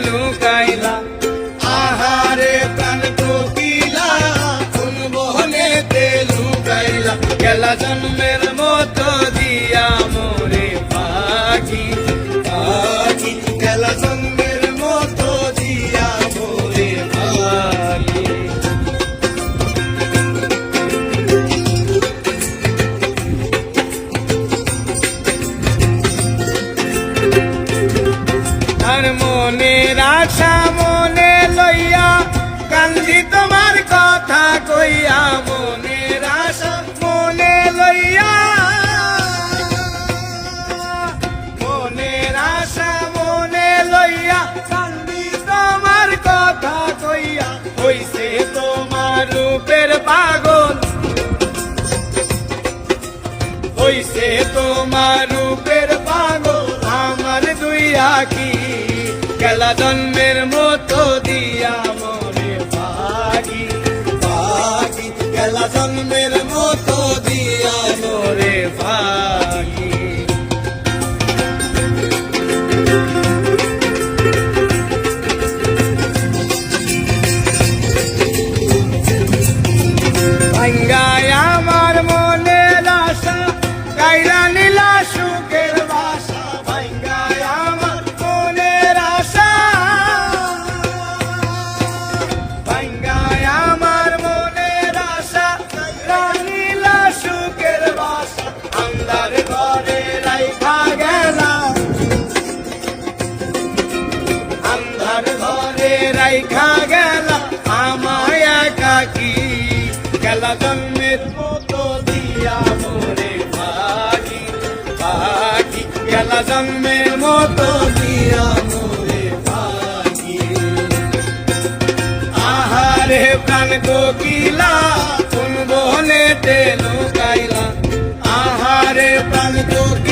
লুকাইলা। আহারে প্রাণ কোকিলা কোন বনেতে লুকাইলা, গেলা জন্মের মতো দিয়া মোরে পাখি পাখি, গেলা জন্মের মতো দিয়া মোরে পাখি। আর মনের আশা মনে লইয়া কান্দি তোমার কথা কইয়া, মনের আশা মনে লইয়া, মনের আশা মনে লইয়া কান্দি তোমার কথা কইয়া, হইছে তোমার রূপের পাগল, হইছে তোমার রূপের পাগল আমার দুই আঁখি, গেলা জন্মের মতো দিয়া মোরে পাখি পাখি, গেলা জন্মের মতো দিয়া মোরে পাখি। ভাঙ্গায় আমার মনের আশা কাইরা নীলা সুখের বাসা, ভাঙ্গায় আমার মনের আশা, ভাঙ্গায় আমার মনের আশা কাইরা নীলা সুখের বাসা, আন্ধার ঘরে রাইখা গেলা, আন্ধার ঘরে রাইখা গেলা আমায় একাকী, গেলা জন্মের মতো দিয়া মোরে পাখি পাখি, গেলা জন্মের মতো দিয়া মোরে পাখি। আহারে প্রাণ কোকিলা কোন বনেতে লুকাইলা, আহারে প্রাণ কোকিলা